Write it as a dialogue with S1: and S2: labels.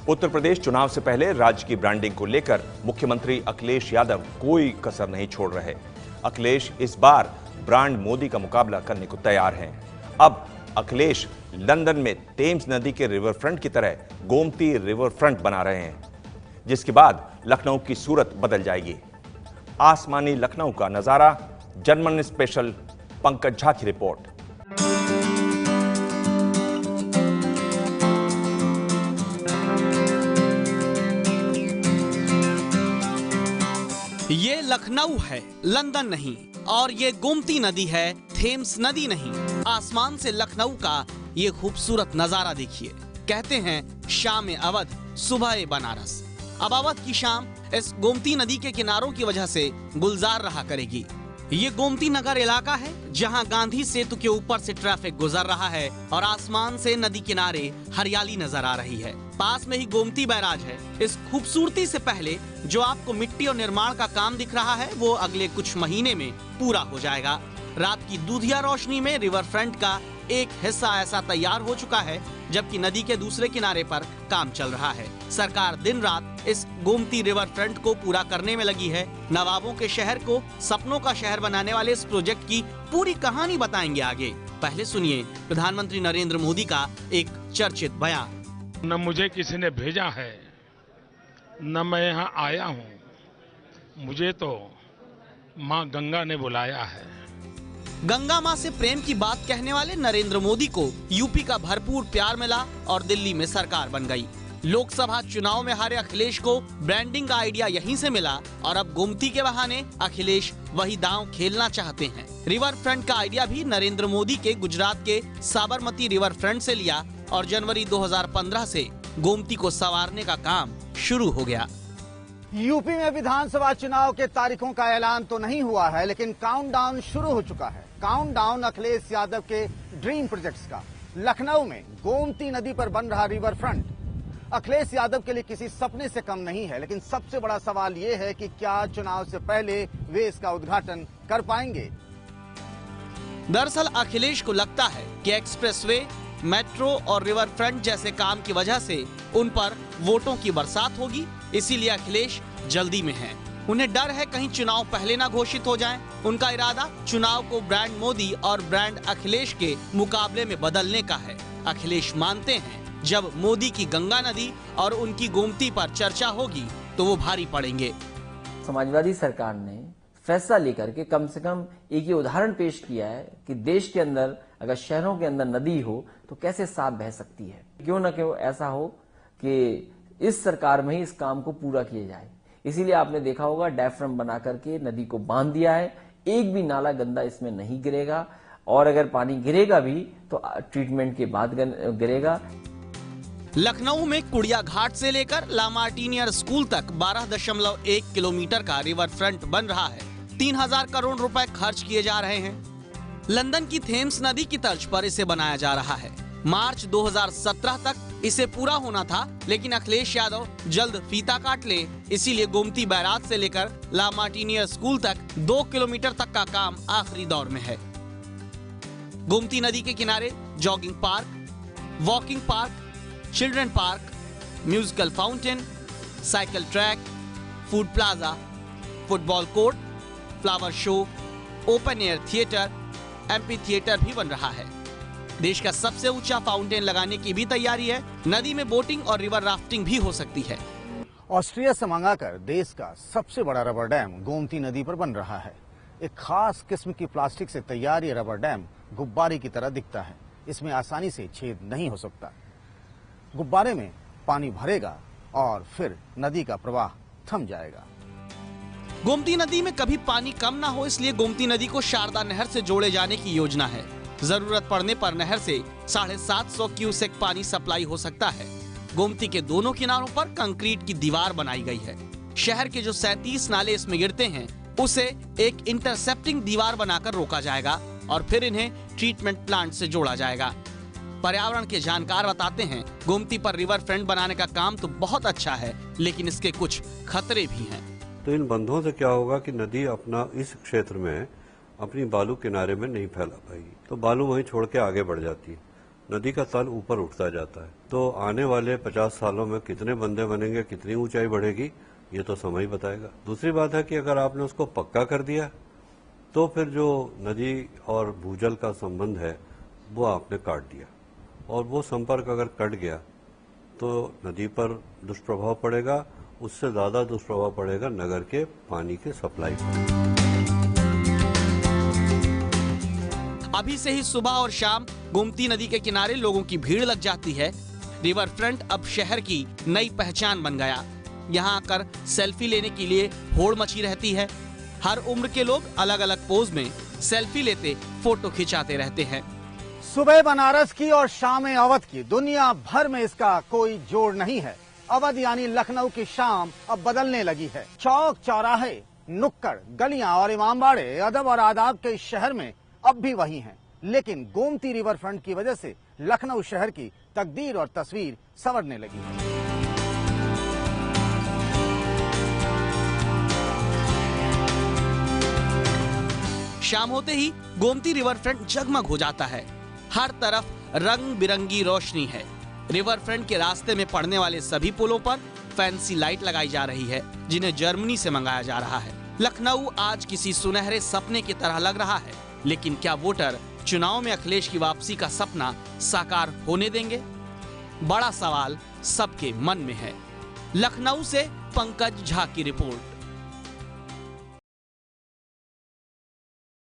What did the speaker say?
S1: उत्तर प्रदेश चुनाव से पहले राज्य की ब्रांडिंग को लेकर मुख्यमंत्री अखिलेश यादव कोई कसर नहीं छोड़ रहे। अखिलेश इस बार ब्रांड मोदी का मुकाबला करने को तैयार हैं। अब अखिलेश लंदन में टेम्स नदी के रिवर फ्रंट की तरह गोमती रिवर फ्रंट बना रहे हैं, जिसके बाद लखनऊ की सूरत बदल जाएगी। आसमानी लखनऊ का नजारा, जनमन स्पेशल पंकज झा की रिपोर्ट।
S2: ये लखनऊ है, लंदन नहीं, और ये गोमती नदी है, थेम्स नदी नहीं। आसमान से लखनऊ का ये खूबसूरत नजारा देखिए। कहते हैं शाम अवध, सुबह बनारस। अब अवध की शाम इस गोमती नदी के किनारों की वजह से गुलजार रहा करेगी। ये गोमती नगर इलाका है जहां गांधी सेतु के ऊपर से ट्रैफिक गुजर रहा है और आसमान से नदी किनारे हरियाली नजर आ रही है। पास में ही गोमती बैराज है। इस खूबसूरती से पहले जो आपको मिट्टी और निर्माण का काम दिख रहा है वो अगले कुछ महीने में पूरा हो जाएगा। रात की दूधिया रोशनी में रिवर फ्रंट का एक हिस्सा ऐसा तैयार हो चुका है, जबकि नदी के दूसरे किनारे पर काम चल रहा है। सरकार दिन रात इस गोमती रिवर फ्रंट को पूरा करने में लगी है। नवाबों के शहर को सपनों का शहर बनाने वाले इस प्रोजेक्ट की पूरी कहानी बताएंगे आगे। पहले सुनिए प्रधानमंत्री नरेंद्र मोदी का एक चर्चित बयान।
S3: न मुझे किसी ने भेजा है, न मैं यहाँ आया हूँ, मुझे तो माँ गंगा ने बुलाया है।
S2: गंगा मां से प्रेम की बात कहने वाले नरेंद्र मोदी को यूपी का भरपूर प्यार मिला और दिल्ली में सरकार बन गई। लोकसभा चुनाव में हारे अखिलेश को ब्रांडिंग का आइडिया यहीं से मिला और अब गोमती के बहाने अखिलेश वही दांव खेलना चाहते हैं। रिवर फ्रंट का आइडिया भी नरेंद्र मोदी के गुजरात के साबरमती रिवर फ्रंट से लिया और जनवरी 2015 से गोमती को संवारने का काम शुरू हो गया।
S4: यूपी में विधानसभा चुनाव के तारीखों का ऐलान तो नहीं हुआ है, लेकिन काउंटडाउन शुरू हो चुका है। काउंटडाउन अखिलेश यादव के ड्रीम प्रोजेक्ट्स का। लखनऊ में गोमती नदी पर बन रहा रिवर फ्रंट अखिलेश यादव के लिए किसी सपने से कम नहीं है, लेकिन सबसे बड़ा सवाल ये है कि क्या चुनाव से पहले वे इसका उद्घाटन कर पाएंगे।
S2: दरअसल अखिलेश को लगता है कि एक्सप्रेसवे, मेट्रो और रिवर फ्रंट जैसे काम की वजह से उन पर वोटों की बरसात होगी, इसीलिए अखिलेश जल्दी में हैं। उन्हें डर है कहीं चुनाव पहले ना घोषित हो जाएं। उनका इरादा चुनाव को ब्रांड मोदी और ब्रांड अखिलेश के मुकाबले में बदलने का है। अखिलेश मानते हैं जब मोदी की गंगा नदी और उनकी गोमती पर चर्चा होगी तो वो भारी पड़ेंगे।
S5: समाजवादी सरकार ने फैसला लेकर के कम से कम एक ये उदाहरण पेश किया है कि देश के अंदर अगर शहरों के अंदर नदी हो तो कैसे साफ बह सकती है। क्यों न क्यों ऐसा हो कि इस सरकार में ही इस काम को पूरा किया जाए। इसीलिए आपने देखा होगा डायफ्राम बना करके नदी को बांध दिया है। एक भी नाला गंदा इसमें नहीं गिरेगा और अगर पानी गिरेगा भी तो ट्रीटमेंट के बाद गिरेगा।
S2: लखनऊ में कुड़िया घाट से लेकर लामार्टिनियर स्कूल तक 12.1 किलोमीटर का रिवर फ्रंट बन रहा है। 3000 करोड़ रुपए खर्च किए जा रहे हैं। लंदन की थेम्स नदी की तर्ज पर इसे बनाया जा रहा है। मार्च 2017 तक इसे पूरा होना था, लेकिन अखिलेश यादव जल्द फीता काट ले, इसीलिए गोमती बैराज से लेकर लामार्टिनियर स्कूल तक 2 किलोमीटर तक का काम आखिरी दौर में है। गोमती नदी के किनारे jogging park, walking park, children park, musical fountain, cycle track, food plaza, football court, flower show, open air theatre, amphi theatre भी बन रहा है। देश का सबसे ऊंचा फाउंटेन लगाने की भी तैयारी है। नदी में बोटिंग और रिवर राफ्टिंग भी हो सकती है।
S4: ऑस्ट्रिया से मंगाकर देश का सबसे बड़ा रबर डैम गोमती नदी पर बन रहा है। एक खास किस्म की प्लास्टिक से तैयार ये रबर डैम गुब्बारे की तरह दिखता है। इसमें आसानी से छेद नहीं हो सकता। गुब्बारे में पानी भरेगा और फिर नदी का प्रवाह थम जाएगा।
S2: गोमती नदी में कभी पानी कम ना हो, इसलिए गोमती नदी को शारदा नहर से जोड़े जाने की योजना है। जरूरत पड़ने पर नहर से 750 क्यूसेक पानी सप्लाई हो सकता है। गोमती के दोनों किनारों पर कंक्रीट की दीवार बनाई गई है। शहर के जो 37 नाले इसमें गिरते हैं उसे एक इंटरसेप्टिंग दीवार बनाकर रोका जाएगा और फिर इन्हें ट्रीटमेंट प्लांट से जोड़ा जाएगा। पर्यावरण के जानकार बताते हैं गोमती पर रिवर फ्रंट बनाने का काम तो बहुत अच्छा है, लेकिन इसके कुछ खतरे भी हैं।
S6: तो इन बंधों से क्या होगा कि नदी अपना इस क्षेत्र में अपनी बालू किनारे में नहीं फैला पाएगी, तो बालू वहीं छोड़ के आगे बढ़ जाती है। नदी का तल ऊपर उठता जाता है। तो आने वाले 50 सालों में कितने बंदे बनेंगे, कितनी ऊंचाई बढ़ेगी, ये तो समय ही बताएगा। दूसरी बात है कि अगर आपने उसको पक्का कर दिया तो फिर जो नदी और भूजल का संबंध है वो आपने काट दिया, और वो संपर्क अगर कट गया तो नदी पर दुष्प्रभाव पड़ेगा, उससे ज्यादा दुष्प्रभाव पड़ेगा नगर के पानी के सप्लाई पर।
S2: अभी से ही सुबह और शाम गोमती नदी के किनारे लोगों की भीड़ लग जाती है। रिवर फ्रंट अब शहर की नई पहचान बन गया। यहाँ आकर सेल्फी लेने के लिए होड़ मची रहती है। हर उम्र के लोग अलग अलग पोज में सेल्फी लेते फोटो खिंचाते रहते हैं।
S4: सुबह बनारस की और शाम अवध की, दुनिया भर में इसका कोई जोड़ नहीं है। अवध यानी लखनऊ की शाम अब बदलने लगी है। चौक चौराहे, नुक्कड़, गलियां और इमामबाड़े अदब और आदाब के इस शहर में अब भी वही हैं, लेकिन गोमती रिवर फ्रंट की वजह से लखनऊ शहर की तकदीर और तस्वीर संवरने लगी है।
S2: शाम होते ही गोमती रिवर फ्रंट जगमग हो जाता है। हर तरफ रंग बिरंगी रोशनी है। रिवर फ्रंट के रास्ते में पड़ने वाले सभी पुलों पर फैंसी लाइट लगाई जा रही है, जिन्हें जर्मनी से मंगाया जा रहा है। लखनऊ आज किसी सुनहरे सपने की तरह लग रहा है, लेकिन क्या वोटर चुनाव में अखिलेश की वापसी का सपना साकार होने देंगे? बड़ा सवाल सबके मन में है। लखनऊ से पंकज झा की रिपोर्ट।